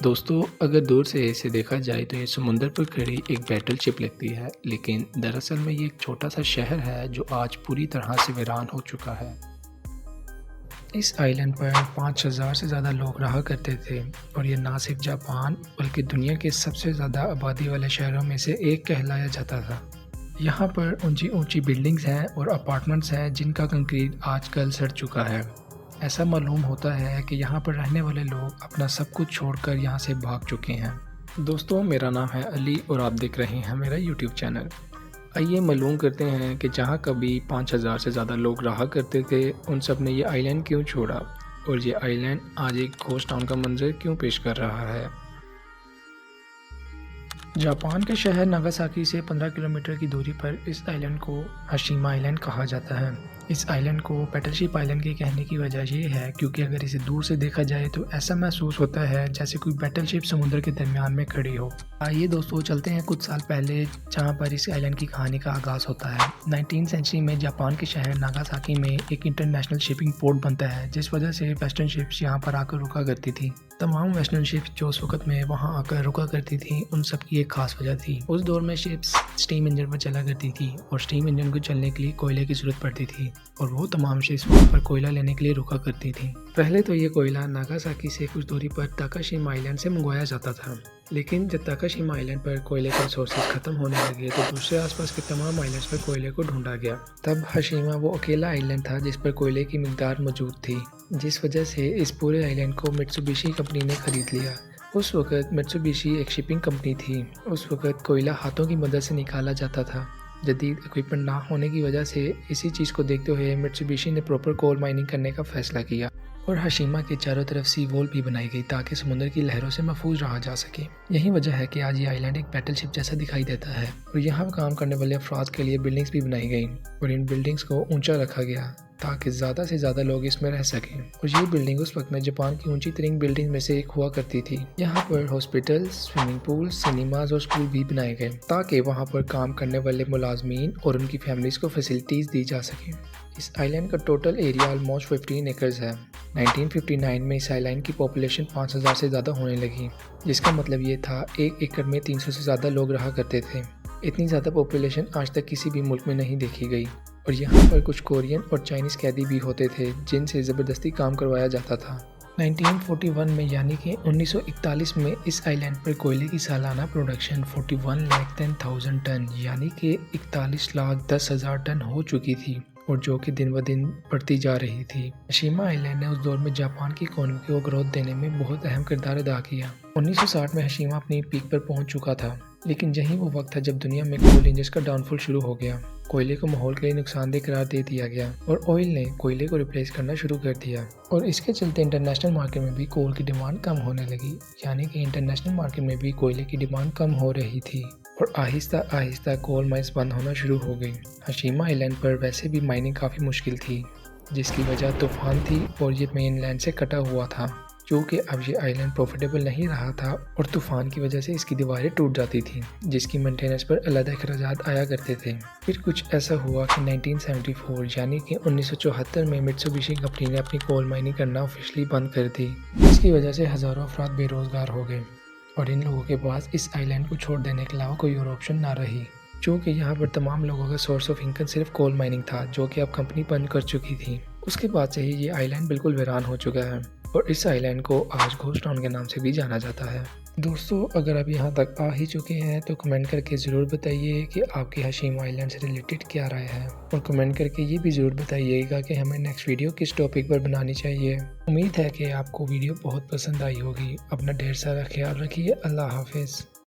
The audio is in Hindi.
दोस्तों, अगर दूर से इसे देखा जाए तो ये समुंदर पर खड़ी एक बैटल शिप लगती है, लेकिन दरअसल में ये एक छोटा सा शहर है जो आज पूरी तरह से वीरान हो चुका है। इस आइलैंड पर 5000 से ज़्यादा लोग रहा करते थे और ये ना सिर्फ जापान बल्कि दुनिया के सबसे ज़्यादा आबादी वाले शहरों में से एक कहलाया जाता था। यहाँ पर ऊंची ऊंची बिल्डिंग्स हैं और अपार्टमेंट्स हैं जिनका कंक्रीट आजकल सड़ चुका है। ऐसा मालूम होता है कि यहाँ पर रहने वाले लोग अपना सब कुछ छोड़कर यहाँ से भाग चुके हैं। दोस्तों, मेरा नाम है अली और आप देख रहे हैं मेरा यूट्यूब चैनल। आइए मालूम करते हैं कि जहाँ कभी 5000 से ज़्यादा लोग रहा करते थे, उन सब ने ये आइलैंड क्यों छोड़ा और ये आइलैंड आज एक घोस्ट टाउन का मंजर क्यों पेश कर रहा है। जापान के शहर नागासाकी से 15 किलोमीटर की दूरी पर इस आइलैंड को हाशिमा आइलैंड कहा जाता है। इस आइलैंड को बैटलशिप आइलैंड के कहने की वजह ये है क्योंकि अगर इसे दूर से देखा जाए तो ऐसा महसूस होता है जैसे कोई बैटलशिप समुद्र के दरमियान में खड़ी हो। आइए दोस्तों, चलते हैं कुछ साल पहले जहाँ पर इस आइलैंड की कहानी का आगाज़ होता है। 19वीं सेंचुरी में जापान के शहर नागासाकी में एक इंटरनेशनल शिपिंग पोर्ट बनता है, जिस वजह से वेस्टर्न शिप्स यहाँ पर आकर रुका करती थी। तमाम वेस्टर्न शिप्स जो उस वक्त में वहाँ आकर रुका करती थी, उन सब की एक खास वजह थी। उस दौर में शिप्स स्टीम इंजन पर चला करती थी और स्टीम इंजन को चलने के लिए कोयले की जरूरत पड़ती थी और वो तमाम शिप्स वहाँ पर कोयला लेने के लिए रुका करती थी। पहले तो ये कोयला नागासाकी से कुछ दूरी पर ताकाशिमा आइलैंड से मंगवाया जाता था, लेकिन जब ताकाशिमा आइलैंड पर कोयले के रिसोर्सेज खत्म होने लगे तो दूसरे आसपास के तमाम आइलैंड्स पर कोयले को ढूंढा गया। तब हाशिमा वो अकेला आइलैंड था जिस पर कोयले की मिकदार मौजूद थी, जिस वजह से इस पूरे आइलैंड को मित्सुबिशी कंपनी ने खरीद लिया। उस वक्त मित्सुबिशी एक शिपिंग कंपनी थी। उस वक्त कोयला हाथों की मदद से निकाला जाता था। जदीद इक्विपमेंट ना होने की वजह से इसी चीज़ को देखते हुए मित्सुबिशी ने प्रॉपर कोल माइनिंग करने का फैसला किया और हाशिमा के चारों तरफ सी वॉल भी बनाई गई ताकि समुद्र की लहरों से महफूज रहा जा सके। यही वजह है कि आज ये आइलैंड एक बैटलशिप जैसा दिखाई देता है और यहाँ काम करने वाले अफराद के लिए बिल्डिंग्स भी बनाई गई और इन बिल्डिंग्स को ऊंचा रखा गया ताकि ज़्यादा से ज़्यादा लोग इसमें रह सकें। और ये बिल्डिंग उस वक्त में जापान की ऊंची तरीन बिल्डिंग में से एक हुआ करती थी। यहाँ पर हॉस्पिटल, स्विमिंग पूल, सिनेमाज और स्कूल भी बनाए गए ताकि वहाँ पर काम करने वाले मुलाजमीन और उनकी फैमिलीज को फैसिलिटीज़ दी जा सकें। इस आइलैंड का टोटल एरिया ऑलमोस्ट 15 एकर्स है। 1959 में इस आइलैंड की पॉपुलेशन 5000 से ज़्यादा होने लगी, जिसका मतलब ये था 1 एकड़ में 300 से ज़्यादा लोग रहा करते थे। इतनी ज़्यादा पॉपुलेशन आज तक किसी भी मुल्क में नहीं देखी गई और यहाँ पर कुछ कोरियन और चाइनीज़ कैदी भी होते थे जिनसे ज़बरदस्ती काम करवाया जाता था। 1941 में यानी कि 1941 में इस आइलैंड पर कोयले की सालाना प्रोडक्शन 41,10,000 टन यानी कि 41,10,000 टन हो चुकी थी और जो कि दिन ब दिन बढ़ती जा रही थी। हाशिमा आइलैंड ने उस दौर में जापान की इकोनॉमी को ग्रोथ देने में बहुत अहम किरदार अदा किया। 1960 में हाशिमा अपनी पीक पर पहुंच चुका था, लेकिन यही वो वक्त था जब दुनिया में कोल इंजन का डाउनफॉल शुरू हो गया। कोयले को माहौल के लिए नुकसानदेह करार दे दिया गया और ऑयल ने कोयले को रिप्लेस करना शुरू कर दिया और इसके चलते इंटरनेशनल मार्केट में भी कोल की डिमांड कम होने लगी, यानी कि इंटरनेशनल मार्केट में भी कोयले की डिमांड कम हो रही थी और आहिस्ता आहिस्ता कोल माइंस बंद होना शुरू हो गई। हाशिमा आइलैंड पर वैसे भी माइनिंग काफ़ी मुश्किल थी, जिसकी वजह तूफान थी और ये मेनलैंड से कटा हुआ था, क्योंकि अब ये आइलैंड प्रॉफिटेबल नहीं रहा था और तूफान की वजह से इसकी दीवारें टूट जाती थी, जिसकी मेंटेनेंस पर अलग अखराजात आया करते थे। फिर कुछ ऐसा हुआ कि 1974 यानी कि 1974 में मित्सुबिशी कंपनी ने अपनी कोल माइनिंग करना ऑफिशियली बंद कर दी, जिसकी वजह से हज़ारों अफराद बेरोज़गार हो गए और इन लोगों के पास इस आइलैंड को छोड़ देने के अलावा कोई और ऑप्शन ना रही, क्योंकि यहाँ पर तमाम लोगों का सोर्स ऑफ इनकम सिर्फ कोल माइनिंग था, जो कि अब कंपनी बंद कर चुकी थी। उसके बाद से ही ये आइलैंड बिल्कुल वीरान हो चुका है और इस आइलैंड को आज घोस्ट टाउन के नाम से भी जाना जाता है। दोस्तों, अगर आप यहाँ तक आ ही चुके हैं तो कमेंट करके ज़रूर बताइए कि आपकी हाशिमा आइलैंड से रिलेटेड क्या राय है और कमेंट करके ये भी ज़रूर बताइएगा कि हमें नेक्स्ट वीडियो किस टॉपिक पर बनानी चाहिए। उम्मीद है कि आपको वीडियो बहुत पसंद आई होगी। अपना ढेर सारा ख्याल रखिए। अल्लाह हाफिज़।